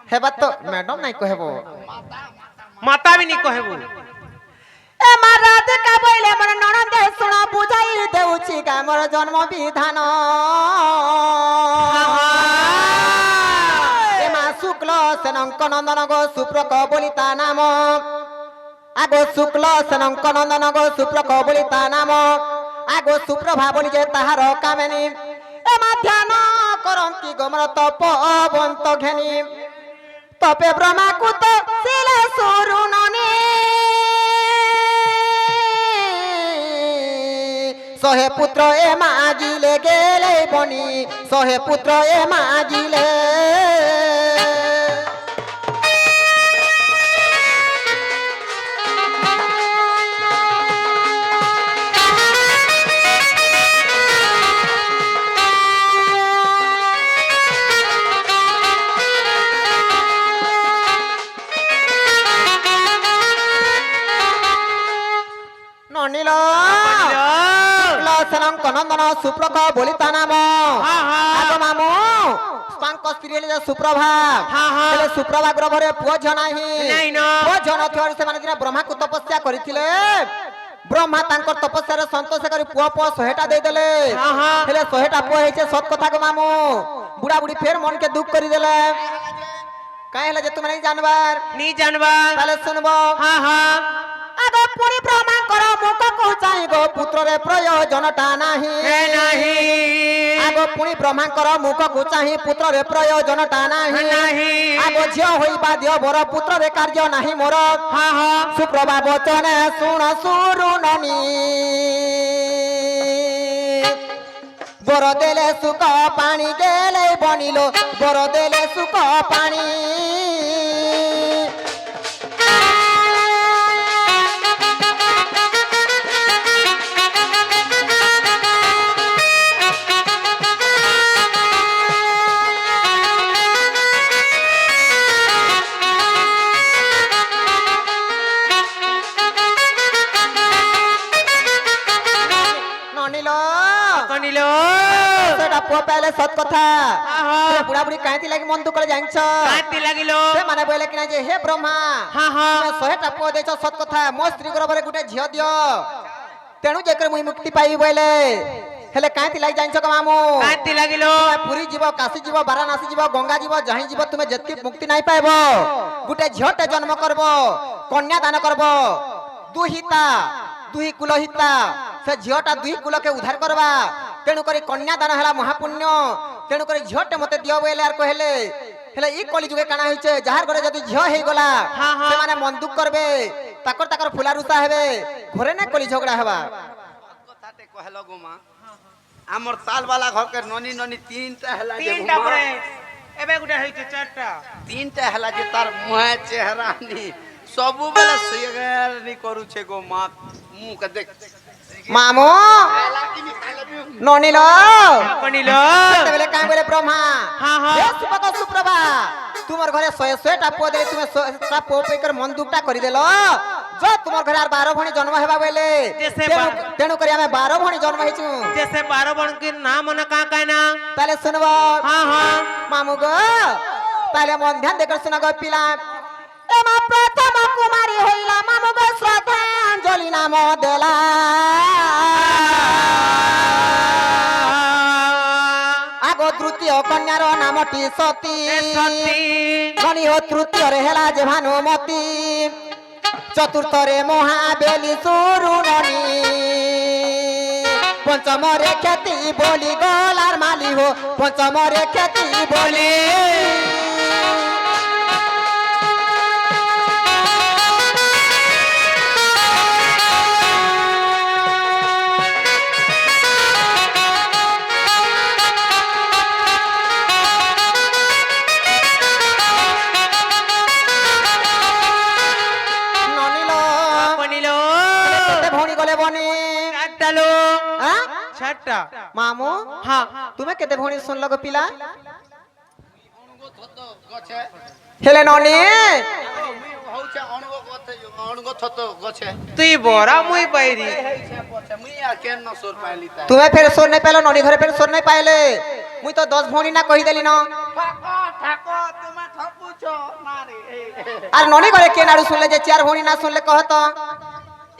हेबा तो मैडम नहीं कहबो माता भी नहीं कहबो ए महाराज का बोले मन ननद सुना बुझाई देउछि का मोर जन्म विधान ए मा शुक्ल सनंक नंदन गो सुप्रक बोलिता नाम आगो शुक्ल सनंक नंदन गो सुप्रक बोलिता नाम आगो सुप्रभा बोली जे ताहार कामेनी ए मा ध्यान करंती गमर तपवंत घेनी तपे ब्रह्मा कुत सिले सुरुननी सहे पुत्र ए मागिले गेले बनी सहे पुत्र ए मागिले ननिलो नंदन सुप्रक बोलिता नाम आगो मामू तांको स्त्री जे सुप्रभा हेले सुप्रभा ग्रभरे पुओ झ नाही पुओ झ नथिवर से माने दिना ब्रह्मा को तपस्या करिथिले ब्रह्मा तांकर तपस्या रे संतोष करी पुओ पुओ 100टा दे देले हेले 100टा पुओ हेचे सत कथा को मामू बुढ़ा बुढ़ी फेर मन के दुख करी देले काहे हेले जे तुम नहीं जानबार ताले सुनबो हां हां आगो पुरी ब्रह्मा कर मुख को चाहि गो पुत्र रे प्रयोजनटा नाही हे नाही आगो पुरी ब्रह्मा कर मुख को चाहि पुत्र रे प्रयोजनटा नाही नाही आगो झियो होइबा दियो बर पुत्र रे कार्य नाही मोर हां हां सुप्रभा वचन सुन सुरुननी बर देले सुख पानी गेले बनिलो बर देले सुख पानी पहले सत कथा बुढ़ा बुढ़ी कांति लागी मन दुख जानिछ कांति लागिलो से माने बोले कि ना जे हे ब्रह्मा हां हां 100टा पो देछ सत कथा मो स्त्री गर्भरे गुटे झियो दियो तेनु जेकर मुई मुक्ति पाई बोले हेले कांति लागी जानिछ क मामू कांति लागिलो पुरी जीव काशी जीव वाराणसी जीव गंगा जीव जही जीव तुमे जति मुक्ति नहीं पाइबो गुटे झियोटे जन्म करबो कन्या दान करबो दुहिता दुही कुलहिता से झियोटा दुही कुल के उद्धार करबा तेणु करी कन्या दान हला महापुण्य तेणु करी झियोटे मते दियो बोले यार कहले हेले ई कली जुगे काना होइछे जहार घरे जदी झियो हेइ गला से माने मन दुख करबे ताकर फुला रुसा हेबे घरे ने कली झगड़ा हेबा कथाते कहलो गोमा हमर ताल वाला घर के ननी ननी तीनटा हला जे तीनटा परे एबे गुटे होइछे चारटा तीनटा हला जे तार मुह चेहरा नी सबु बेला सेगर नी करू छे गो मा मुंह के देख मामू ननिलो कनिलो बेले काई बोले ब्रह्मा हां हां हे सुपक सुप्रभा तुमर घरे 100टा पो दे तुमे 100टा पो पेकर मन दुखटा करि देलो जो तुमर घरे 12 भणी जन्म हेबा बोले तेनु करी हमें 12 भणी जन्म हेछु जैसे 12 भणी के नाम न का कहना ताले सुनबो हां हां मामू गो ताले मन ध्यान देकर सुना गो पिला ए मा प्रथम कुमारी होइला मामू गो श्रद्धांजलि नाम देला आगो तृतीय कन्यार नामटी सती धनी हो तृतीय रे हेला जे भानुमती चतुर्थ रे महाबेली सुरुननी पंचम रे ख्याति बोली गोलार माली हो पंचम रे ख्याति बोली छाटा मामू हां तुमे केते भणी सुनलो गो पिला हेले ननी होउछे अणगो गथे अणगो थतो गछे तुई बोरा मुई पाइरी मुई आ केन न सोर पाइली ता तुमे फेर सोर नै पाइलो ननी घरे फेर सोर नै पाइले मुई तो 10 भणी ना कहि देली न ठाको ठाको तुमे ठपु শুনুছ না রে আর ননি করে কে নাড়ু শুনলে যে চার ভৌণী না শুনলে কহ তো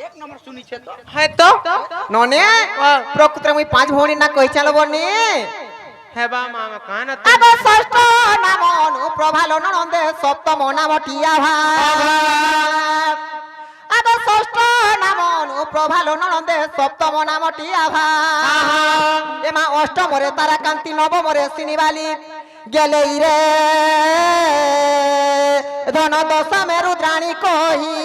এক নম্বর শুনিছে তো হ্যাঁ তো ননে প্রকৃতরে মুই পাঁচ ভৌণী না কই চালব নি হেবা মামা কান আগ ষষ্ঠ নাম অনুপ্রভালো নন্দে সপ্তম নাম টিয়া ভাগ আগ ষষ্ঠ নাম অনুপ্রভালো নন্দে সপ্তম নাম টিয়া ভাগ এমা অষ্টমরে তারা কান্তি নবমরে সিনিবালি গেলেই রে ধন দশমে রুদ্রাণী কহি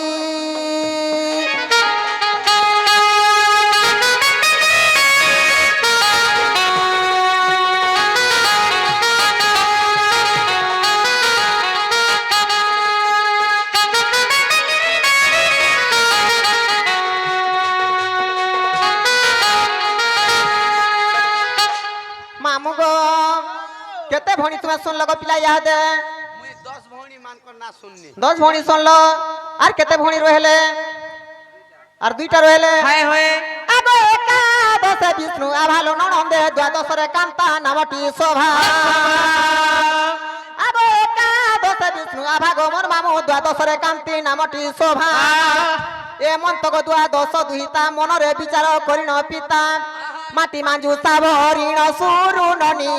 মামু গো কেতে ভণী তুমি শুনল গো পিলা ইয়াদে মুই 10 ভৌণী মানকর না শুননি 10 ভণী শুনল আর কেতে ভণী রহেলে আর দুইটা রহেলে হায় হয়ে আগো একাদশে বিষ্ণু আভালো নন্দে দ্বাদশরে কান্তা নামটি শোভা আগো একাদশে বিষ্ণু আভাগমন মামু দ্বাদশরে কান্তি নামটি শোভা এ মন্তক দ্বাদশ দুহিতা মনরে বিচার করিন পিতা মাটি মাঞ্জু সাবরিণ সুরুণনি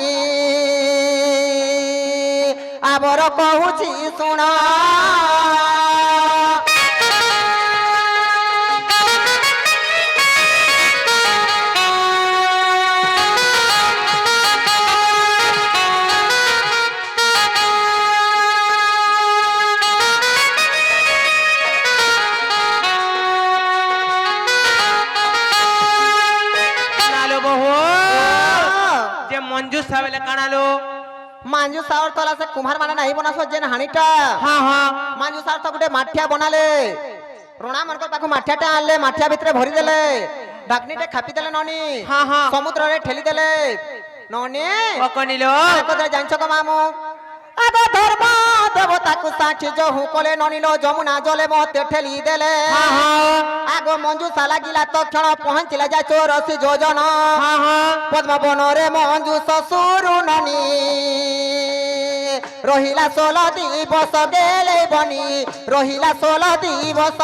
আবর কহুছি শুণ কানালো বহু যে মঞ্জু সাবেলে কানালো মাঞ্জু সাওর তলা সে কুমার মানে নাই বনাস যেন হানিটা হ্যাঁ হ্যাঁ মাঞ্জু সাওর তো গুটে মাঠিয়া বনালে রোনা মনকর পাখু মাঠিয়াটা আনলে মাঠিয়া ভিতরে ভরি দেলে ঢাকনিটা খাপি দেলে ননি হ্যাঁ হ্যাঁ সমুদ্রে ঠেলি দেলে ননি কনিল কথা জানছ কো মামু আগ ধর্ম দেবতাকু সাক্ষী জহু কলে ননিল যমুনা জলে মতে ঠেলি দেলে হ্যাঁ হ্যাঁ আগ মঞ্জু সালা গিলা তক্ষণ পৌঁছিলা যায় চৌরসি যোজন হ্যাঁ হ্যাঁ পদ্মবনরে মঞ্জু শ্বশুরু ননি রহিলা 16 দিবস গেলে বনি রহিলা 16 দিবস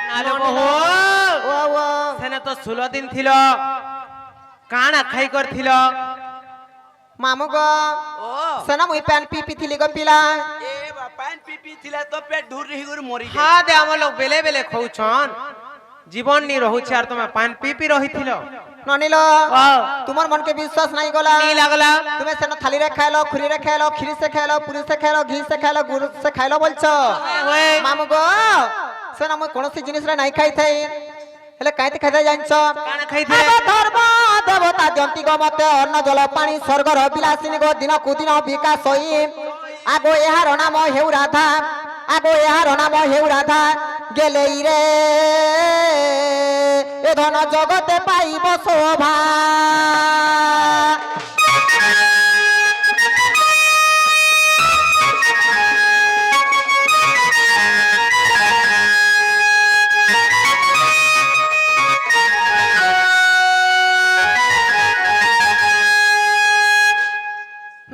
নালো বহু ও ও সেনে তো 16 দিন ছিল কানা খাই করছিল মামু গো ও সেনা মুই প্যান পি পি থিলি গো পিলা এ বা পান পিপি থিলা তো পেট ঢুর রহি গুর মরি যায় হ্যাঁ দে আমার লোক বেলে বেলে খাউছন জীবন নি রহুছে আর তুমি পান পিপি রহিছিল ননিল তোমার মনকে বিশ্বাস নাই গলা নি লাগলা তুমি সেনা থালি রে খাইলো খুরি রে খাইলো খিরি সে খাইলো পুরি সে খাইলো ঘি সে খাইলো গুড় সে খাইলো বলছো হয়ে মামু গো সেনা মুই কোনসি জিনিস রে নাই খাই থাই হেলে কাইতে খাইতে জানছ কানা খাইছিলে আগ ধর্ম দেবতা জন্তি গো মতে অন্ন জল পানি স্বর্গর বিলাসিনী গো দিন কুদিন বিকাশ হই আগো এহার নাম হেউ রাধা আগো এহার নাম হেউ রাধা গেলেই রে এ ধন জগতে পাইব শোভা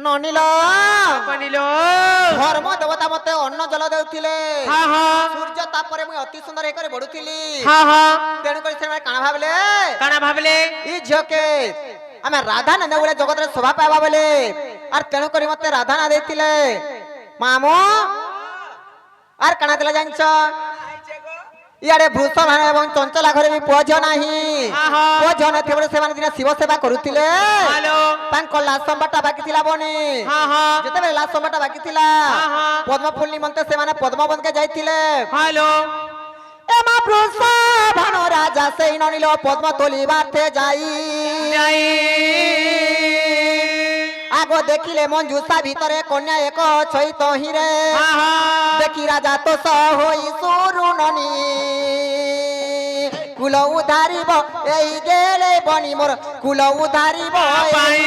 ননিল কনিল ধর্ম দেবতা মতে অন্ন জল দেউଥିଲେ হ্যাঁ হ্যাঁ সূর্য তাপরে মুই অতি সুন্দর এই করে বড়ুଥିଲି হ্যাঁ হ্যাঁ তেণু করে ସେମାନେ কাଣା ভাবলে কানা ভাবলে ই ঝিଅকে ଆମେ ରାଧା ନେନେ ବୋଲେ ଜଗତରେ ଶୋଭା ପାଇବା ବୋଲେ ଆର ତେଣୁ କରି ମତେ ରାଧା ନା ଦେଇଥିଲେ ମାମୁ ଆର କାଣା ଦେଲେ ଜାଣିଛ ଇଆଡେ ବୃଷଭାନ ଏବଂ ଚଞ୍ଚଲା ଘରେ ବି ପୁଅ ଝିଅ ନାହିଁ ଆହା। ପୁଅ ଝିଅ ନଥିବ ବୋଲେ ସେମାନେ ଦିନେ ଶିବ ସେବା କରୁଥିଲେ ହାଲୋ ତାଙ୍କ ଲାସମ୍ବାଟା ବାକି ଥିଲା ବନି ହଁ ହଁ ଯେତେବେଳେ ଲାସମ୍ବାଟା ବାକି ଥିଲା ଆହା। ପଦ୍ମ ଫୁଲ ନିମନ୍ତେ ସେମାନେ ପଦ୍ମବନକେ ଯାଇଥିଲେ ହାଲୋ এমা বৃষভান রাজা সেই ননিল পদ্ম তোলিবাতে যাই যাই আগ দেখিলে মঞ্জুষা ভিতরে কন্যা এক ছইত হিরে হ্যাঁ হ্যাঁ দেখি রাজা তো হই সুরুণনি কুল উধারিব এই গেলে বনি মোর কুল উধারিব পাই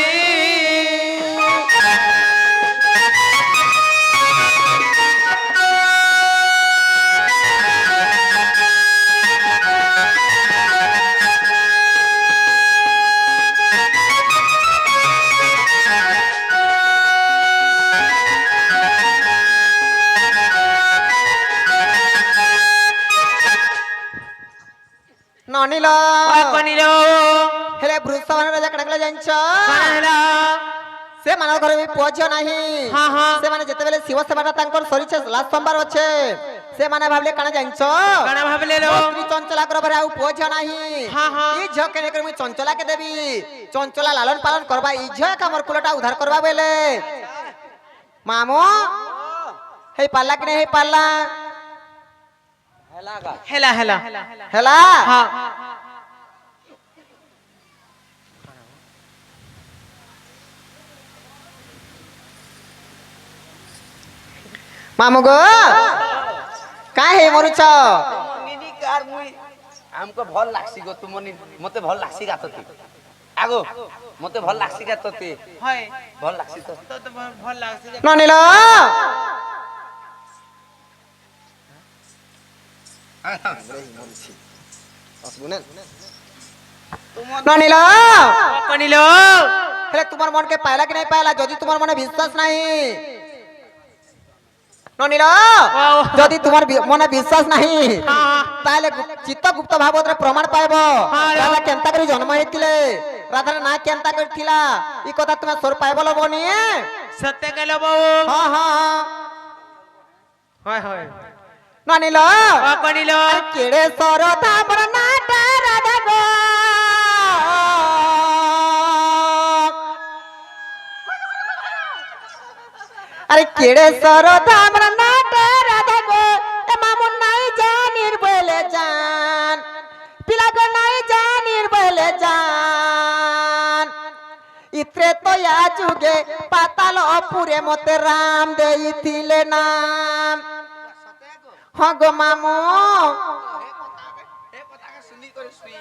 ননিল কনিল হেলে বৃষভানু রাজা কাটাকলে জানিছ কনিল সে মানব ঘরে বি পুଅ ঝিଅ ନାହିଁ হ্যাঁ হ্যাঁ ସେମାନେ ଯେତେବେଳେ ଶିବ ସେବାଟା ତାଙ୍କର ସରିଛେ ଲାଷ୍ଟ ସୋମବାର ଅଛେ ସେମାନେ ଭାବିଲେ କାଣା ଜାଣିଛ କାଣା ଭାବିଲେ ଲୋ? ମୋ ସ୍ତ୍ରୀ ଚଞ୍ଚଲା ଘରେ ଆଉ ପୁଅ ଝିଅ ନାହିଁ ହଁ, ହଁ। ଇ ଝିଅ କେନେ କରି ମୁଇଁ ଚଞ୍ଚଲା କେ ଦେବି ଚଞ୍ଚଲା ଲାଲନ ପାଳନ କରବା ଇ ଝିଅ ଏକା ମୋର କୁଲଟା ଉଦ୍ଧାର କରବା ବେଲେ ମାମୁ ହେଇ ପାରଲା କି ନାହିଁ ହେଇ ପାରଲା ହେଲା ହେଲା ହେଲା ହଁ मामू गो का हे मरुछ निनी कार मुई हमको भल लागसी गो तुमनी मते भल लागसी गातती आगो मते भल लागसी गातती হয় भल लागसी तो তো তো ভাল লাগছে যে ननिल ननिल কনিল हेले तुमार मन के पायला कि नहीं पायला जदि तुमार मने विश्वास नहीं ननिल जदि तुमार मने विश्वास नहीं ताले चित्त गुप्त भागवत रे प्रमाण पाइबो राधा केनता करी जन्म हेतिले राधा ना केनता करथिला ई कथा तुमे सोर पाइबो लो बनी সত্য গেল বউ हां हां হয় হয় ननिल কনিল केड़े सोर तामर नाटा राधा गो अरे केड़े सोर तामर नाटा राधा गो ए मामू नहीं जानिर बोले जान पिला को नहीं जानिर बोले जान इत्रे तो या जुगे पाताल अपुरे मते राम देइथिले नाम हाँ गो मामू हे पता के सुनी कर सुई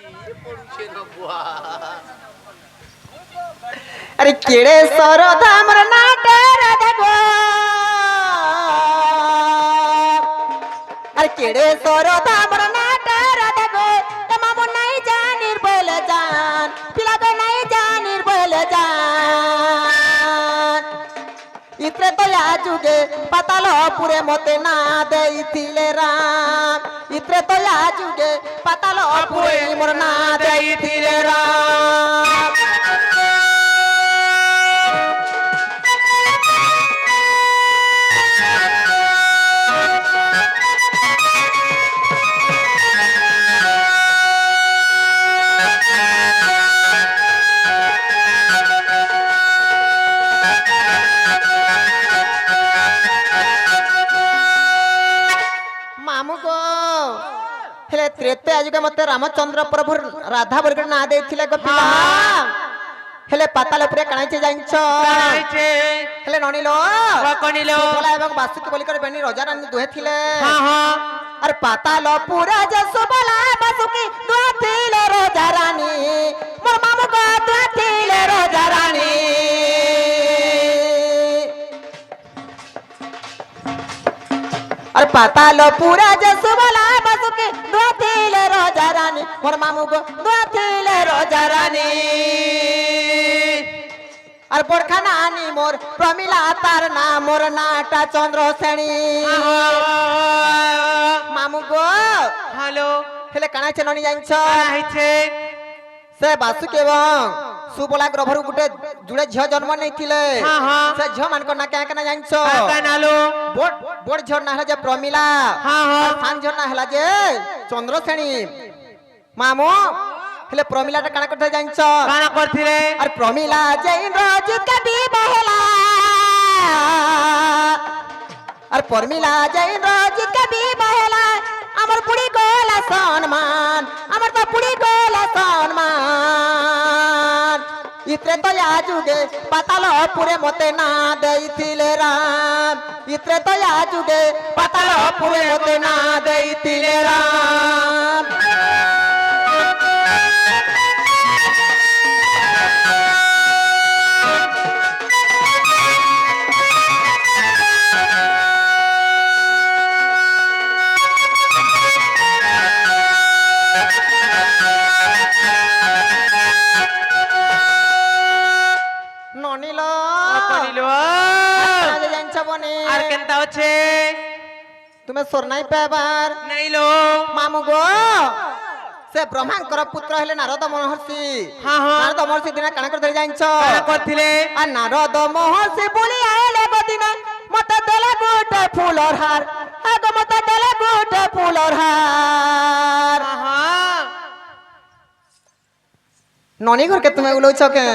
पडुछे न बुआ अरे केड़े सर धामर नाटे राधा गो अरे केड़े सर धामर नाटे राधा गो ए मामू नहीं जानिर बोले जान पिला को नहीं जानिर बोले जान इत्रे तो या जुगे पाताल पुरे मते ना देइथिले राम इत्रे तो या जुगे पाताल पुरे मोर ना देइथिले राम मामू गो हेले त्रेते आज के मते रामचंद्र प्रभु राधा वर्ग ना देथिले गो पिला हेले पाताल पुरे काणाइचे जाइछ কানাইছে हेले ननिलो কনিল बोला एवं बासुकी बोली कर बेनी राजा रानी दुहे थिले হ্যাঁ হ্যাঁ अरे पाताल पुरा जसो बोला बासुकी दुहे थिले राजा रानी मोर मामू गो दुहे थिले राजा रानी अरे पाताल पूरा जसो बोला बासुकी दुहे थिले राजा रानी मोर मामू गो दुहे थिले राजा रानी আর বরখানা আনি মোর প্রমিলা তার নাম মোর নাটা চন্দ্র শ্রেণী মামু গো হ্যালো হেলে কানাইছে ননি জানছ কানাইছে সে বাসুকি এবং সুবলা গ্রভর গুটে জুড়ে ঝিও জন্ম নেইছিলে হ্যাঁ হ্যাঁ সে ঝিও মানক না কেন কেন জানছ কানালো বড় বড় ঝিও না হলা যে প্রমিলা হ্যাঁ হ্যাঁ আর সান ঝিও না হলা যে চন্দ্র শ্রেণী মামু হেলে প্রমিলাটা কানা করতে জানছ কানা করছিলে আর প্রমিলা যে ইন্দ্রজিৎ কে বিবাহ হেলা আর প্রমিলা যে ইন্দ্রজিৎ কে বিবাহ হেলা আমার পুড়ি গলা সম্মান আমার তো পুড়ি গলা সম্মান ইত্রে তো যুগে পাতাল পুরে মতে না দেইছিলে রাম ইত্রে তো যুগে পাতাল পুরে মতে না দেইছিলে রাম কেনতা আছে তুমি সোর নাই পাইবার নাইলো মামু গো সে ব্রহ্মাঙ্কর পুত্র হলে নারদ মহর্ষি হ্যাঁ হ্যাঁ নারদ মহর্ষি দিনে কাଣା করে ধরে জানিছ কানা করছিলে আর নারদ মহর্ষি বলি আইলে গদিনে মতে দেলে গোটে ফুলর হার আগ মতে দেলে গোটে ফুলর হার হ্যাঁ ননি ঘরকে তুমি উলৌছ কে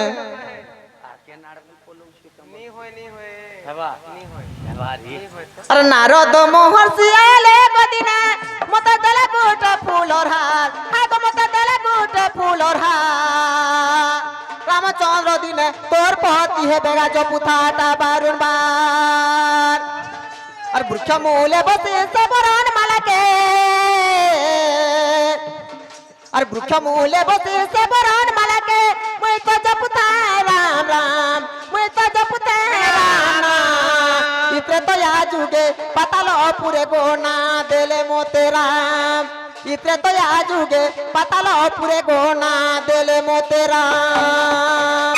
নি হয় হেবা নি হয় হেবা রে আর নারদ মহর্ষি আইলে গদিনে মতে দেলে গোটে ফুলর হার আগ মতে দেলে গোটে ফুলর হার রামচন্দ্র দিনে তোর পতি হে বেগা জপুথাটা বারুণবার আর বৃক্ষ মূলে বসে সে বরণ মালাকে আর বৃক্ষ মূলে বসে সে বরণ মালাকে মুই তো জপুথায় রাম রাম মুই তো জপুথায় রাম রাম ইত্রে তো আ যুগে পাতাল পুরে গোনা দেলে মোতে রাম ইত্রে তো আ যুগে পাতাল পুরে গোনা দেলে মোতে রাম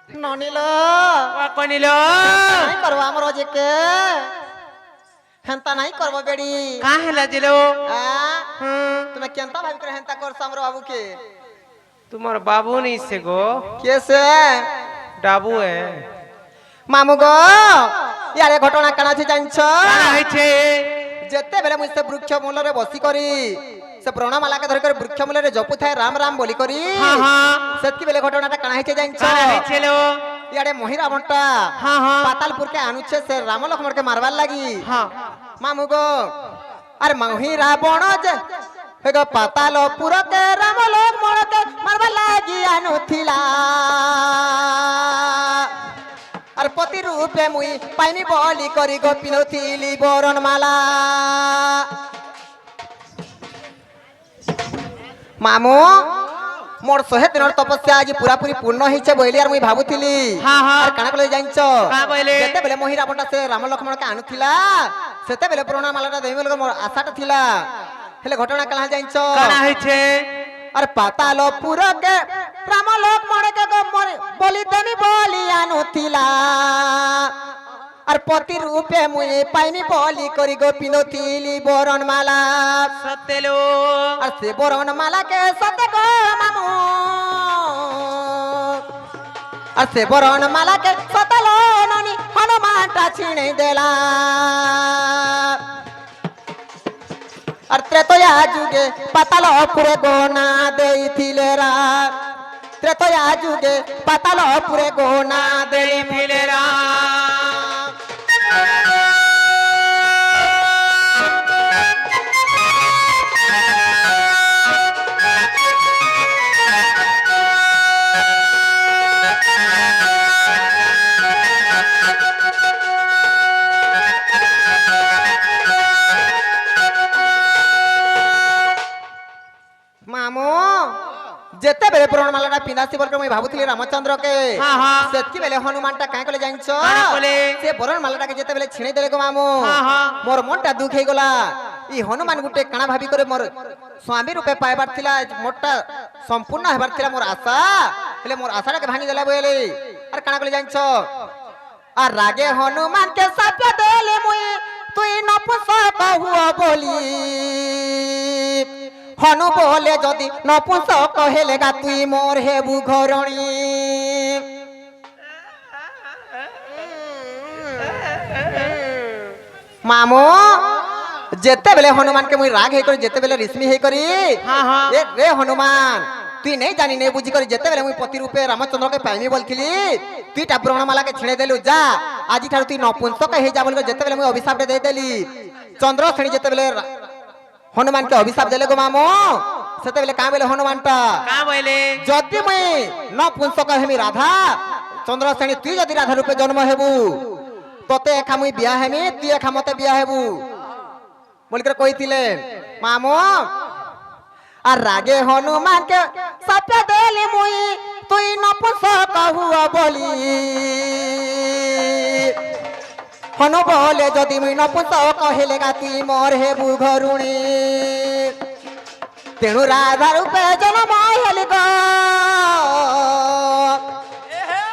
ননিল কনিল নাই করব আমার যে কে হেন্তা নাই করব বেড়ি কা হেলা দিলো তুমি কেনতা ভাবি করে হেন্তা করছ আমার বাবু কে তোমার বাবু নেই সে গো কে সে ডাবু এ মামু গো ইয়ারে ঘটনা কানা আছে জানছ কানা হইছে যেতেবেলে মুই সে বৃক্ষ মূলরে বসি করি সে ব্রণমালাকে ধরে করে বৃক্ষ মূলরে জপুথায় রাম রাম বলি করি হ্যাঁ হ্যাঁ সেতকি বেলে ঘটনাটা কানা হইছে জানছ কানা হইছিল ইয়ারে মহিরাবণটা হ্যাঁ হ্যাঁ পাতালপুরকে আনুছে সে রাম লক্ষ্মণকে মারবার লাগি হ্যাঁ মামু গো আরে মহিরাবণ যে হে গো পাতালপুরকে রাম লক্ষ্মণকে মারবার লাগি আনুথিলা আর পতি রূপে মুই পাইনি বলি করি গো পিনথিলি বরণমালা মামু মোর 100 দিনের তপস্যা আজ পুরাপুরি পূর্ণ হইছে বইলি আর মুই ভাবুথিলি হ্যাঁ, হ্যাঁ। আর কানা কলে জানছ কানা কইলে? যেতেবেলে মহিরাবণটা সে রাম লক্ষ্মণকে আনুথিলা সেতেবেলে বরণমালাটা দেই বলে মোর আশাটা থিলা হেলে ঘটনা কানা জানছ কানা হইছে আর পাতালপুরকে রাম লক্ষ্মণকে গো মরে বলি দেমি বলি আনুথিলা আর পতি রূপে মুই পাইনি বলি করি গো পিনথিলি বরণমালা সতেলো আর সে বরণমালাকে সতে গো মামু আর সে বরণমালাকে সতলো ননি হনুমানটা ছিঁড়ে দেলা আর ত্রেতয়া যুগে পাতাল পুরে গোনা দেইছিলে রা ত্রেতয়া যুগে পাতাল পুরে গোনা দেই ফিলেরা মামু যেতেবেলে বরণমালাটা পিন্ধাছি বলকে মুই ভাবুଥିଲି রামচন্দ্রকে হ্যাঁ, হ্যাঁ। সেতকি বেলে হনুমানটা কাই কলে জানছ কানা কলে? সে বরণমালাটাকে যেতেবেলে ছিঁড়ে দেলে গো মামু হ্যাঁ, হ্যাঁ। মোর মনটা দুঃখ হয়ে গলা ই হনুমান গুটে কানা ভাবি করে মোর স্বামী রূপে পাইবার থিলা মোরটা সম্পূর্ণ হেবার থিলা মোর আশা হেলে মোর আশাটাকে ভাঙি দেলা বইলে আর কানা কলে জানছ আর রাগে হনুমানকে সাপে দেলে মুই তুই নপুংসক হুয়া বলি হনু বলে যদি নপুংসক হেলে গা তুই মোর হেবু ঘরণী মামু যেতেবেলে হনুমানকে মুই রাগ হেই করি যেতেবেলে রিশ্মি হেই করি হ্যাঁ, হ্যাঁ। এ রে হনুমান তুই নেই জানি নেই বুঝি করি যেতেবেলে মুই পতি রূপে রামচন্দ্রকে পাইনি বলছিলি তুই টা ব্রহ্মমালাকে ছিঁড়ে দেলু যা আজি ঠারু তুই নপুংসক হেই যা বলি যেতেবেলে মুই অভিশাপটা দেই দেলি চন্দ্র শ্রেণী যেতেবেলে হনুমানকে অভিশাপ দেলে গো মামু সেতেবেলে কাঁ বেলে হনুমানটা কা বইলে যদি মুই নপুংসক হেমি রাধা চন্দ্র শ্রেণী তুই যদি রাধা রূপে জন্ম হেবু তোতে একা মুই বিয়া হেমি তুই একা মতে বিয়া হেবু बोलकर कहिथिले मामू আর রাগে হনুমানকে সাপে দেলি মুই তুই নপুংসক হুয়া বলি হনু বলে যদি মুই নপুংসক হেলে গা তুই মোর হেবু ঘরুণী তেণু রাধা রূপে জন্ম হেলি গো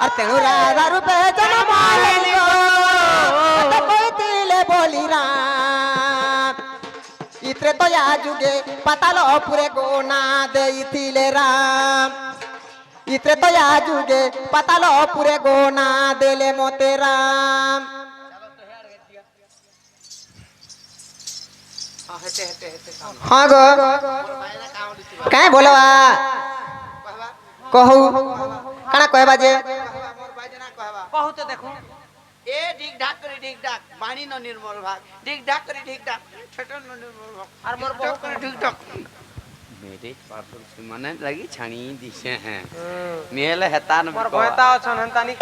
আর তেণু রাধা রূপে জন্ম হেলি গো কইতিলে বলি রাম ইত্রে তয়া যুগে পাতাল পুরে গোনা দেইছিলে রাম ইত্রে তয়া যুগে পাতাল পুরে গোনা দেলে মতে রাম हाँ गो कहे बोलवा कहू काना कहबा जे कहू तो देखो ए ढिक ढाक करी ढिक ढाक पानी न निर्मल भाग ढिक ढाक करी ढिक ढाक छटन न निर्मल भाग और मोर ढिक ढाक करी ढिक ढाक मेरे पापर से मने लगी छानी दिसे हैं मेले हेतान मोर भयता छन हंतानी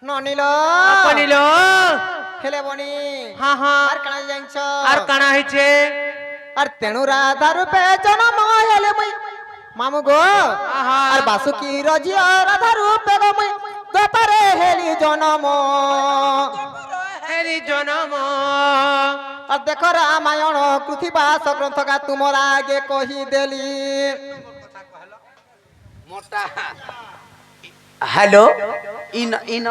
ননিলো আপনিলো হেলে বনি हाँ हाँ আর কানা জানছ আর কানা হইছে আর তেণু রাধা রূপে জন্ম হেলে মুই মামু গো আহা। আর বাসুকি রজিয়া রাধা রূপে গো মুই গোপারে হেলি জন্ম হেরি জনম আর দেখো রামায়ণ কৃতিবাস গ্রন্থকা তুমর আগে কহি দেলি मोटा हेलो इन इन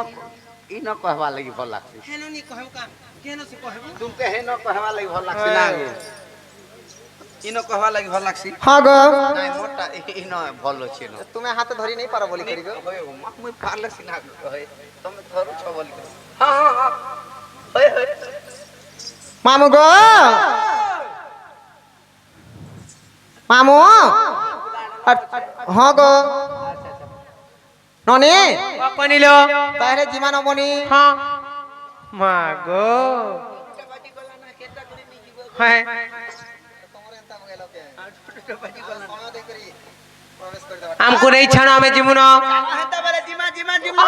इन कहवा लगी भल लागसी हेनो नी कहू का केनो से कहबो तुम कहे न कहवा लगी भल लागसी ना गो इन कहवा लगी भल लागसी হ্যাঁ গো নাই মোটা इन भल अछि न তুমি হাতে ধরি নেই পারো বলি করি গো होय मुई पारले सिना कहे तुम धरु छ बोली हां हां हां होय होय মামু গো মামু হ্যাঁ গো ননি আপনিলো তাহলে জিমান বনি हाँ मागो है हमको नहीं छाना हमें जिमुना हेता बले जिमा जिमा जिमा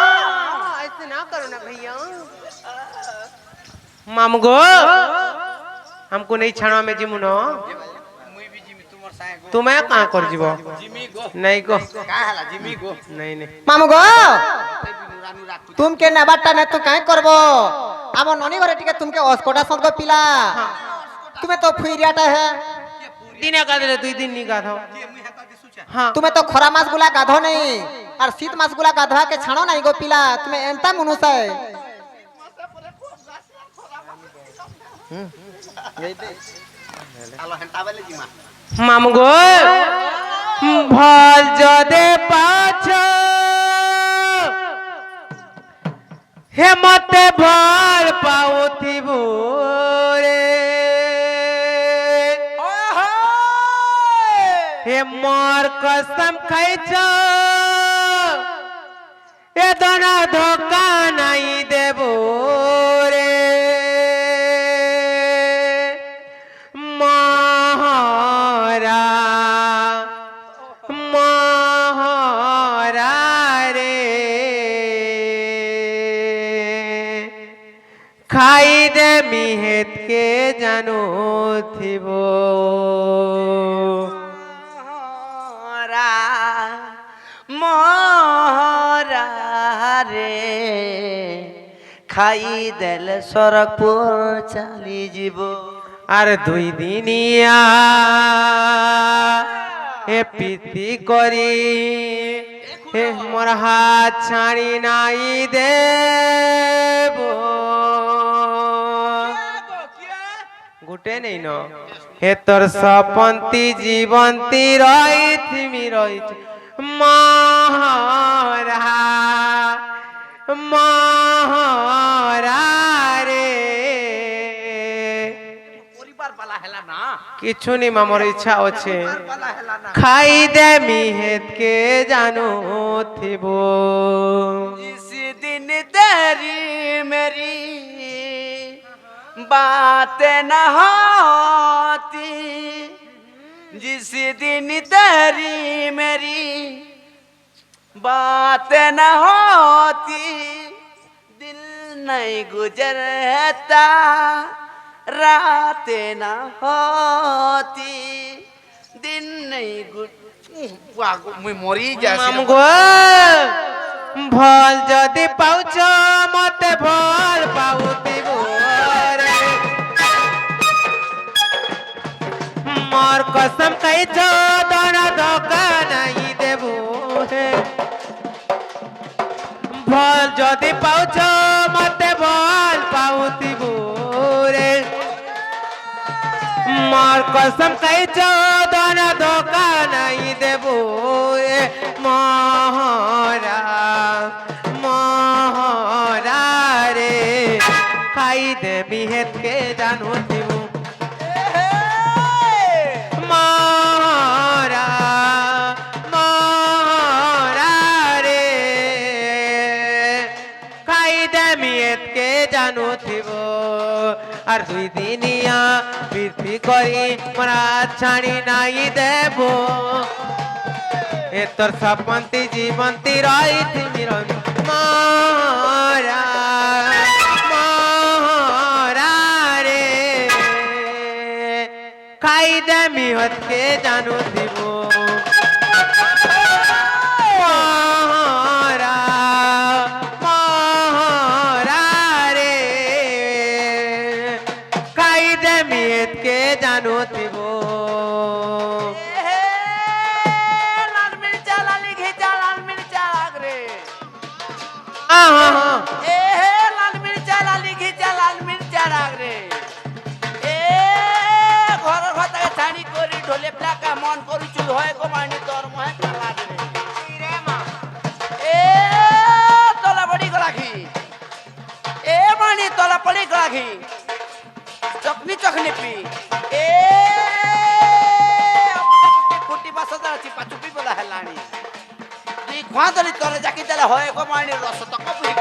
ऐसे ना करो ना भैया मामगो हमको नहीं छाना हमें जिमुना मुई भी जिमी तुमर साए गो तुम्हें कहाँ कर जीवो जिमी गो नहीं गो का हला जिमी गो नहीं नहीं মামু গো রানু রাখু তুমকে নেবারটা নে তো কাই করব আমার ননি ঘরে টিকে তুমকে অস্কটা সঙ্গ পিলা তুমি তো ফুইরিয়াটা হে दिन का दे 2 दिन नहीं का था মুই হেতা দিসুছা हाँ তুমি তো খরা মাছ গুলা গাধো নেই আর শীত মাছ গুলা গাধোয়া কে ছাড়ো নাই গো পিলা তুমি এন্তা মনুষাই আলো হেতা বলে জিমা মামগো ভাল যদে পাছ হে মতে ভাল পাউথিব রে হে মোর কসম খাইছ এ দনা ধোকা নাই দেব রে মহারা মহারা রে খাই দে মিহেত কে জানো থিব মোরা রে খাই দেলে সরকপুর চালি যাব আর 2 দিনিয়া হে প্রীতি করি হে মোর হাত ছাড়ি নাই দেব গুটে নেই ন হে তোর সপন্তি জীবন্তি রইথিমি রইছি মহারা মহারা রে কিছু নি মামর ইচ্ছা আছে খাই দে মিহেত কে জানো থিব जिस दिन तेरी मेरी बात न होती जिस दिन तेरी मेरी बात न होती दिल नहीं गुजरता रात न होती दिन नहीं मुई मरी जासी মাম গো ভাল যদি পাউছ মতে ভাল পাউতিব রে মোর কসম কইছ দন ধোকা নাই দেবো হে ভাল যদি পাউছ মতে ভাল পাউতিব রে মোর কসম কইছ দন ধোকা নাই দেবো রে মহরা মহরা রে খাই দে বিহেত কে জানো দিব মহরা মহরা রে খাই দে বিহেত কে জানো দিব আর দুই দিনিয়া বৃদ্ধি করি মরা ছাড়ি নাই দেব এ তোর সপন্তি জীবন্তি রইতি মিরন মরা মরা রে খাই দে মিহত কে জানো দিব মরা মরা রে খাই দে মিহত কে জানো দিব लाल मिर्चा लाली घिचा लाल मिर्चा आगरे ए हे लाल मिर्चा लाली घिचा लाल मिर्चा आगरे ए घर घता छाणी करी ढोले प्लाका मन करू चुल होय को मानी तोर मोहे काला रे रे मा ए तोला बड़ी गलाखी ए मानी तोला पड़ी गलाखी चकनी चकनी पी ए फुटी बासदा चिपा चुपी बोला हेलाणी दी खादली तोरे जाकी देला होय को मानी रस तक पुई